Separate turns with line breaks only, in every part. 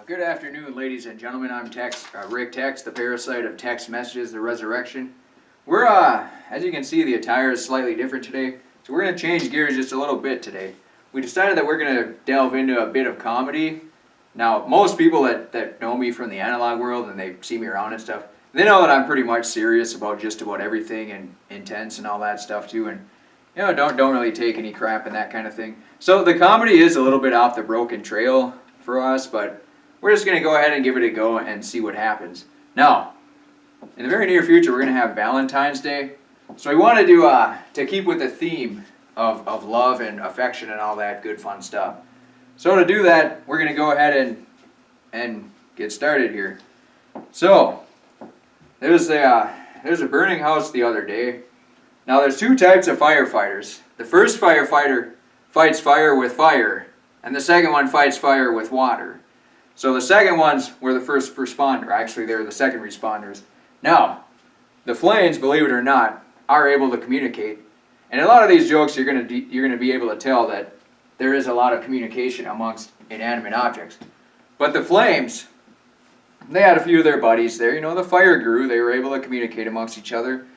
Good afternoon, ladies and gentlemen. I'm Rick Tex, the parasite of Tex Messages, the Resurrection. We're, as you can see, the attire is slightly different today, so we're going to change gears just a little bit today. We decided that we're going to delve into a bit of comedy. Now, most people that know me from the analog world and they see me around and stuff, they know that I'm pretty much serious about just about everything and intense and all that stuff too, and you know, don't really take any crap and that kind of thing. So the comedy is a little bit off the broken trail for us, but we're just going to go ahead and give it a go and see what happens. Now, in the very near future, we're going to have Valentine's Day. So we wanted to keep with the theme of love and affection and all that good fun stuff. So to do that, we're going to go ahead and get started here. So, there's a burning house the other day. Now there's two types of firefighters. The first firefighter fights fire with fire, and the second one fights fire with water. So the second ones were the first responder. Actually, they were the second responders. Now, the flames, believe it or not, are able to communicate. And in a lot of these jokes, you're going to be able to tell that there is a lot of communication amongst inanimate objects. But the flames, they had a few of their buddies there. You know, the fire grew. They were able to communicate amongst each other.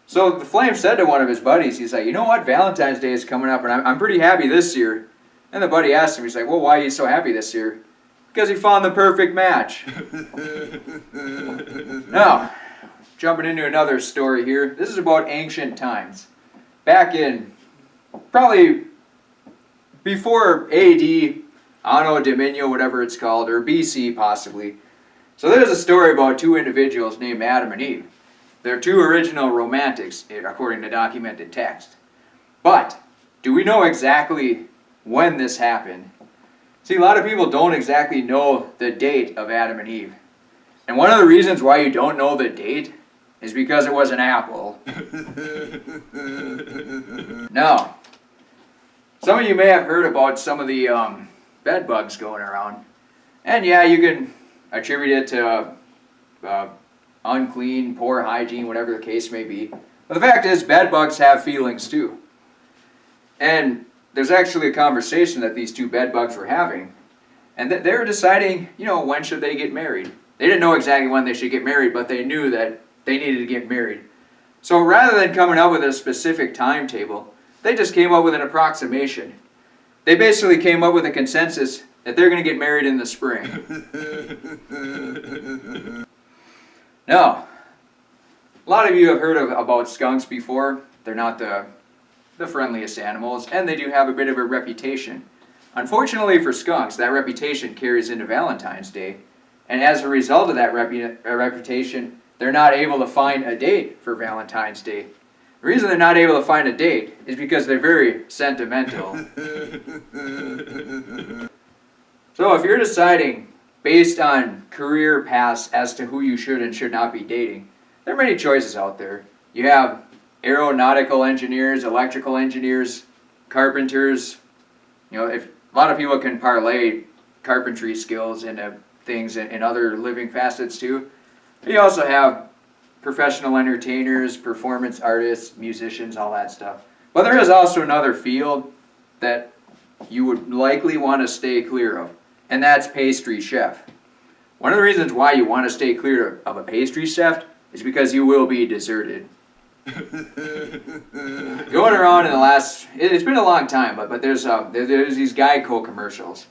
So the flame said to one of his buddies, he's like, you know what, Valentine's Day is coming up, and I'm pretty happy this year. And the buddy asked him, he's like, well, why are you so happy this year? Because he found the perfect match. Now, jumping into another story here. This is about ancient times. Back in, probably before AD, Anno Domini, whatever it's called, or BC possibly. So there's a story about two individuals named Adam and Eve. They're two original romantics, according to documented text. But, do we know exactly when this happened? See, a lot of people don't exactly know the date of Adam and Eve. And one of the reasons why you don't know the date is because it was an apple. Now, some of you may have heard about some of the bed bugs going around. And yeah, you can attribute it to unclean, poor hygiene, whatever the case may be. But the fact is, bed bugs have feelings too. And there's actually a conversation that these two bed bugs were having. And they were deciding, you know, when should they get married. They didn't know exactly when they should get married, but they knew that they needed to get married. So rather than coming up with a specific timetable, they just came up with an approximation. They basically came up with a consensus that they're going to get married in the spring. Now, a lot of you have heard about skunks before. They're not the friendliest animals, and they do have a bit of a reputation. Unfortunately for skunks, that reputation carries into Valentine's Day, and as a result of that reputation, they're not able to find a date for Valentine's Day. The reason they're not able to find a date is because they're very sentimental. So if you're deciding based on career paths as to who you should and should not be dating, there are many choices out there. You have aeronautical engineers, electrical engineers, carpenters. You know, if a lot of people can parlay carpentry skills into things in other living facets too. But you also have professional entertainers, performance artists, musicians, all that stuff. But there is also another field that you would likely want to stay clear of, and that's pastry chef. One of the reasons why you want to stay clear of a pastry chef is because you will be deserted. Going around in the last, it's been a long time, but there's these Geico commercials.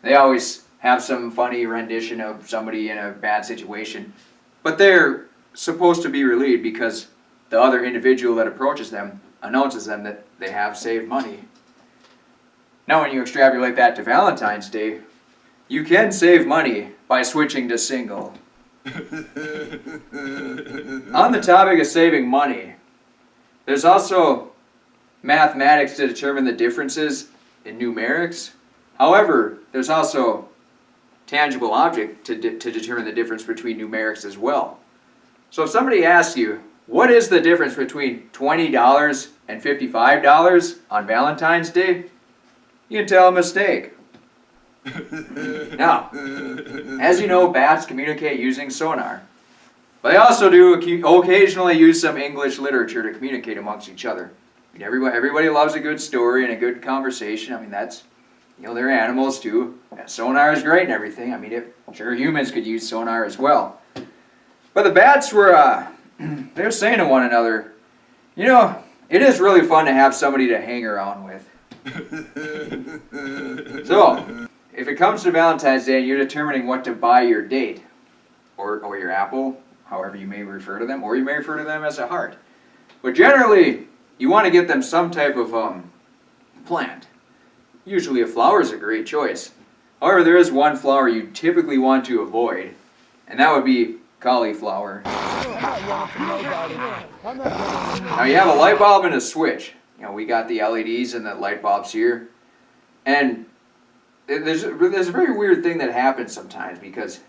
They always have some funny rendition of somebody in a bad situation, but they're supposed to be relieved because the other individual that approaches them announces them that they have saved money. Now when you extrapolate that to Valentine's Day, you can save money by switching to single. On the topic of saving money, there's also mathematics to determine the differences in numerics. However, there's also tangible object to determine the difference between numerics as well. So if somebody asks you, what is the difference between $20 and $55 on Valentine's Day? You can tell them a steak. Now, as you know, bats communicate using sonar. But they also do occasionally use some English literature to communicate amongst each other. I mean, everybody loves a good story and a good conversation. I mean, that's they're animals too. Sonar is great and everything. I mean, sure, humans could use sonar as well. But the bats were, they were saying to one another, it is really fun to have somebody to hang around with. So, if it comes to Valentine's Day and you're determining what to buy your date, or your apple, however you may refer to them, or you may refer to them as a heart. But generally, you want to get them some type of plant. Usually a flower is a great choice. However, there is one flower you typically want to avoid, and that would be cauliflower. Now you have a light bulb and a switch. We got the LEDs and the light bulbs here. And there's a very weird thing that happens sometimes, because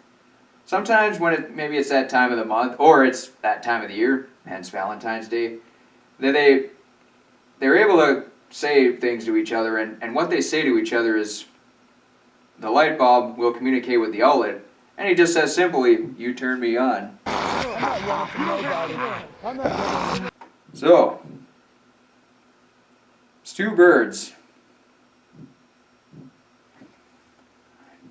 sometimes when maybe it's that time of the month, or it's that time of the year, hence Valentine's Day, they're able to say things to each other, and what they say to each other is, the light bulb will communicate with the outlet, and he just says simply, "You turn me on." So, it's two birds.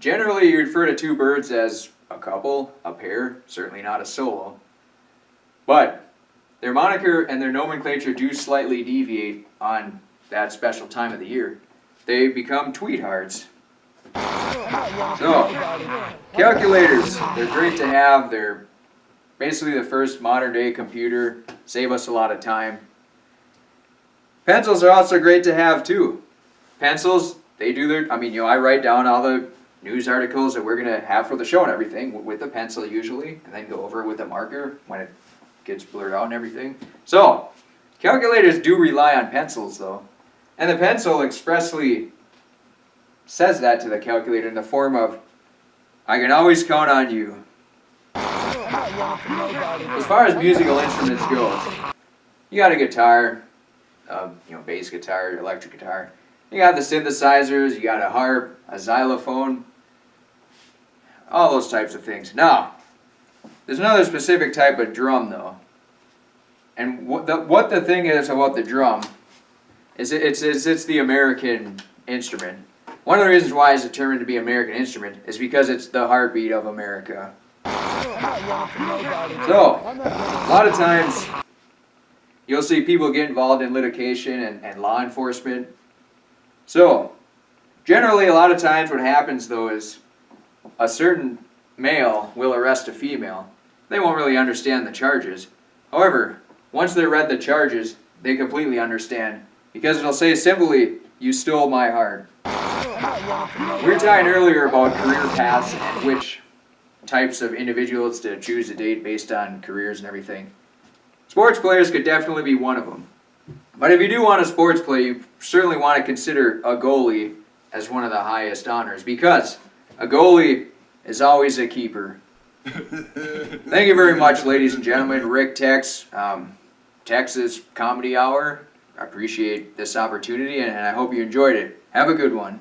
Generally, you refer to two birds as a couple, a pair, certainly not a solo. But their moniker and their nomenclature do slightly deviate on that special time of the year. They become tweethearts. So, calculators, they're great to have. They're basically the first modern day computer, save us a lot of time. Pencils are also great to have too. Pencils, they do their, I write down all the news articles that we're going to have for the show and everything with a pencil usually, and then go over it with a marker when it gets blurred out and everything. So, calculators do rely on pencils though. And the pencil expressly says that to the calculator in the form of, "I can always count on you." As far as musical instruments goes, you got a guitar, bass guitar, electric guitar. You got the synthesizers, you got a harp, a xylophone, all those types of things. Now, there's another specific type of drum though. And what the thing is about the drum is it's the American instrument. One of the reasons why it's determined to be an American instrument is because it's the heartbeat of America. So, a lot of times, you'll see people get involved in litigation and law enforcement. So, generally a lot of times what happens though is a certain male will arrest a female. They won't really understand the charges. However, once they read the charges, they completely understand, because it'll say simply, "You stole my heart." We were talking earlier about career paths and which types of individuals to choose to date based on careers and everything. Sports players could definitely be one of them. But if you do want a sports play, you certainly want to consider a goalie as one of the highest honors, because a goalie is always a keeper. Thank you very much, ladies and gentlemen. Rick, Tex, Texas Comedy Hour. I appreciate this opportunity, and I hope you enjoyed it. Have a good one.